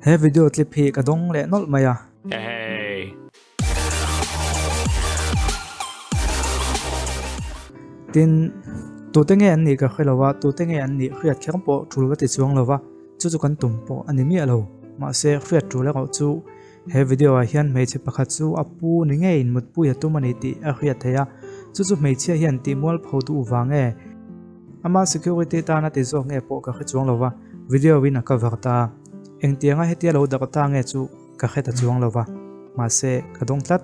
he video clip hi ka dong le nol maya Hey. tin tu te nge an ni ka khelawa tu te nge an ni khriat khem po thul ga ti chuang lova chu kan tum po ani mi alo ma se khriat tu le ga chu he video a hian mei che pakhat chu apu ni nge in mut pu ya tu mani ti a khriat theya chu mei che hian ti mol pho tu wange ama security ta na ti zo nge po ka khe chuang lova video win ka varta eng tianga hetia lo da ka ta nge chu ka khe ta chuang lova ma se ka dong tlat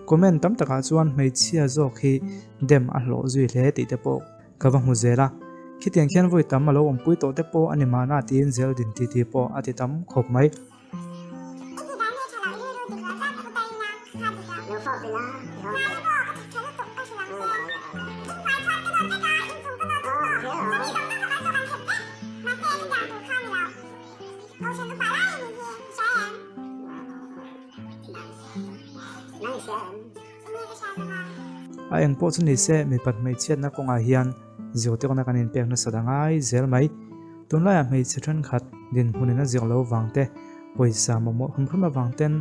comment tam taka chuan mei chia zo khi dem a hlo zui hle ti te po ka wa mu zela khitian khian voi tam alo om pui to te po ani mana tin zel din ti po ati tam khop mai a eng po chuni se mi pat mei chiat na konga hian zote kona kanin pek na sadangai zel mai tunla ya mei chithan khat din hunina zirlo wangte poisa momo humphama wangten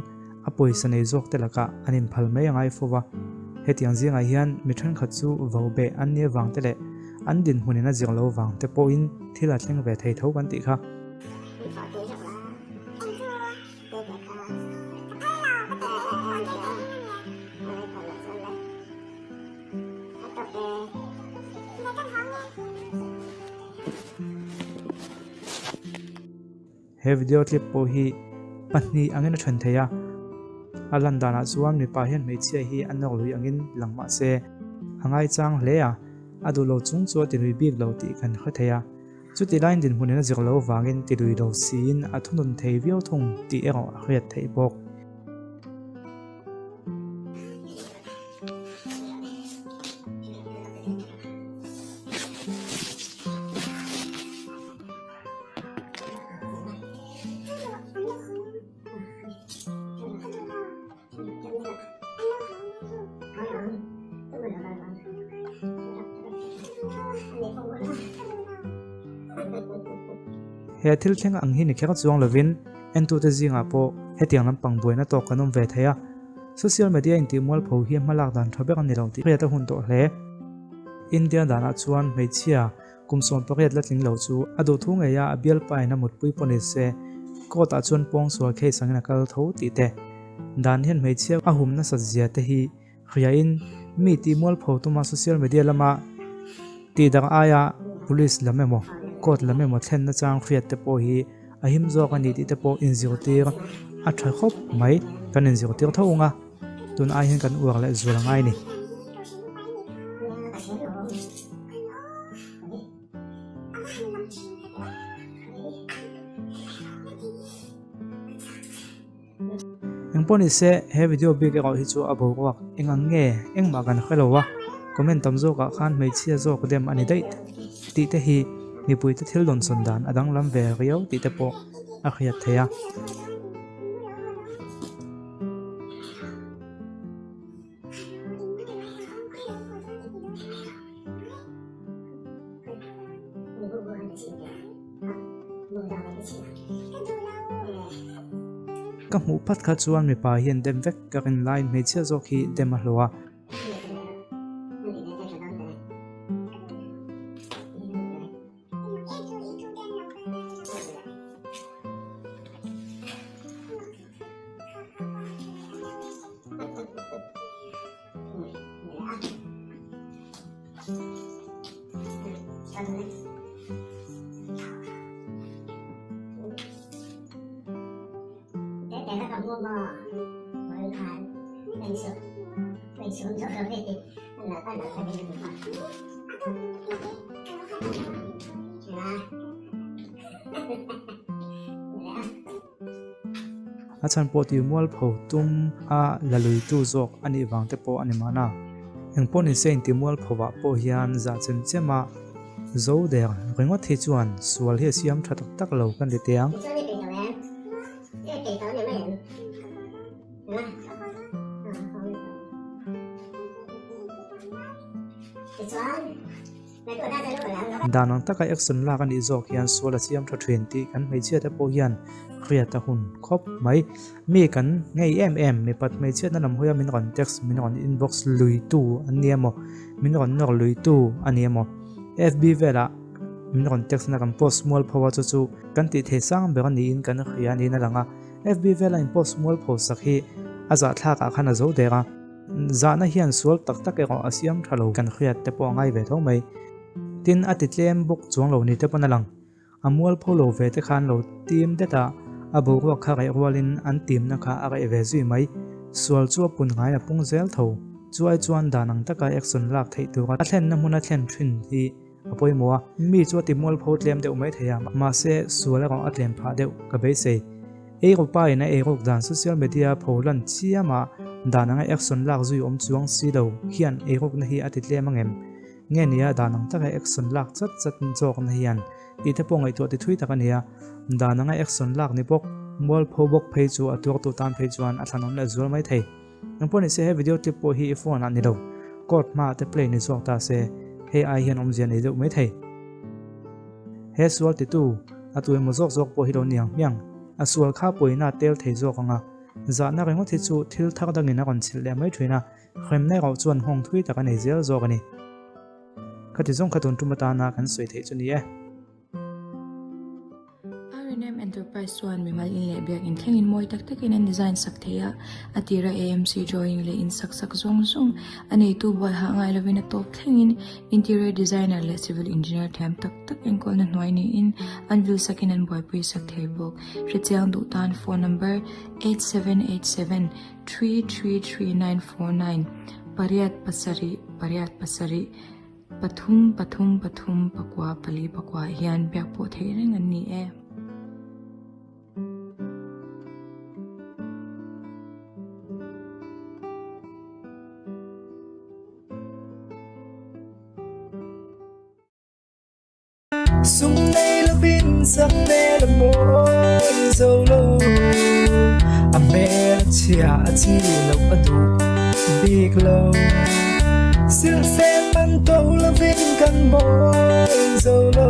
a poisa nei zok te laka anin phal mai angai fowa hetiang zinga hian mi than khat chu vobe an ne wangte le an din hunina zirlo wangte po in thila thleng ve thei tho kan ti kha he video clip po hi pahni angin than theya alandana chuan mi pa hian mei chia hi anok lui angin langma se angai chang hle a adu lo chung chu ti rui bik lo ti kan kha theya chu ti line din hunena zir lo wangin ti rui lo sin a thunun thei viau thung ti ero a hriat thei bok he thil thleng ang hi ni khek chuang lovin entu te zinga po hetiang lampang boina to kanum ve theya social media in ti mol pho hi malak dan thabek ani lo ti ya ta hun to hle india dana chuan meichia kumson pakhet latling lo chu adu thunga ya abial pai na mut pui poni se ko ta chuan pong so khe sangna kal tho ti te dan hian meichia ahum na sajia te hi khria in mi ti mol pho tu ma social media lama ti dang aya police lamemo kot lame mo thlen na chang khriat te po hi ahim zo ka ni ti te po in zir tir a tha khop mai kan in zir tir thonga tun ai hin kan uar le zulangai ni eng poni se he video big ero hi chu abo wak engang nge engma kan khelowa comment tam zo ka khan mei chia zo ko dem ani dei ti te hi mi pui te thil don son dan adang lam ve riau ti te po a khiat theya ka mu phat kha chuan mi pa hian dem vek ka rin line mei chia zo khi dem a hlowa อาจารย์ปอติมัวพอตุ้มละลุยตู้จอกอันนี้วางแต่ปออันนี้มานะยังปอนี่เส้นติมัวพอว่าปอเฮียนจะเจนเจมาโจเดอร์เรื่องว่าที่จวนสวลเฮียเสียมทัดตักเหล่ากันเดียงดานังตะกายเอ็กซ์สันลากันอีจอกยันสวลเสียมทัด20กันไม่เชื่อแต่ปอยันเครียดตะหุ่นครบไหมมีกันไงมีปัดไม่เชื่อนั่นนำหัวมินก่อนเท็กซ์มินก่อนอินบ็อกซ์ลุยตู้อันเนี้ยมั้งมินก่อนนอกลุยตู้อันเนี้ยมั้ง FB เวลามินก่อนเท็กซ์นักโพสต์มอลเพราะว่าจู่ๆกันติดเทสังเบกันนี้อินกันเครียดนี่นั่นแหละ FB เวลาอินโพสต์มอลโพสต์สักทีอาจจะทักอาคารโจเดอร์จานเฮียนสวลตักเองอาเซียมทะลุกันเครียดแต่ปอง่ายเวทงไหมตินอาทิตย์เลี้ยมบุกจวงเหล่านี้แต่ปนลังอามวลพอโลเวทคันเหล่าทีมเดต้าอาบุกว่าข้าไอ้วอลินอันทีมนะคะอะไรเวซุยไหมส่วนจัวปุ่นง่ายปุ่งเซลทูจัวไอจวนดานังตะกายเอ็กซ์นลักไทยตัวอัตเลนน้ำมันอัตเลนทรินที่อภัยมัวมีจัวติมวลพอเลี้ยมเดวไม่เทียมมาเสส่วนแล้วของอัตเลนพาเดวกับเบสเซกุป้ายในกุด่านโซเชียลมีเดียพอลันเชียมาดานังเอ็กซ์นลักซุยจวงซีดาวเขียนกุนฮีอาทิตย์เลี้ยมเงมเงี้ยเนี่ยดานังตะกายเอ็กซ์นลักจัดจอกนฮียันอีเทปงไอตัวติดทวิตกันเนี่ยดานังเอ็กซ์นลักนี่พกมอลพบกเพจอัตัวตัวตามเพจวันอัตโนมัติจวลไม่ไทยยังพอนี่เสียวิดีโอที่พอฮีฟอนอันนี้ดูกดมาแต่เพลย์นี่จอกตาเสียให้ไอเห็นอมเจียนนี่ดูไม่ไทยเฮสวอลติตูอัตัวมันจอกพอฮีโดนยังยังอัสวอลข้าป่วยน่าเตลเทจอกงะจานนักเรียนที่จูทิลทักดังนี้นักคนชิลเลยไม่ช่วยนะใครไม่เอาจวนห้องทวิตกันในเจลจอกนี่ขัดที่ส่งขัดตุนจุมตานากันสวยเทจุนี่R&M Enterprise One mimal in le biak in thengin moi tak tak in design sakthea atira AMC drawing le in sak zong zong anei tu boy ha ngai lovin a top thengin interior designer le civil engineer tham tak tak en kol na noi ni in anvil sakin an boy pui sakthei bok richiang du tan phone number 8787333949 pariat pasari pathum pakwa pali pakwa hian biak po theireng an ni e sung nay la bin sang nay la moi solo a me chia chi lo adu big low sil se man to la bin kan moi solo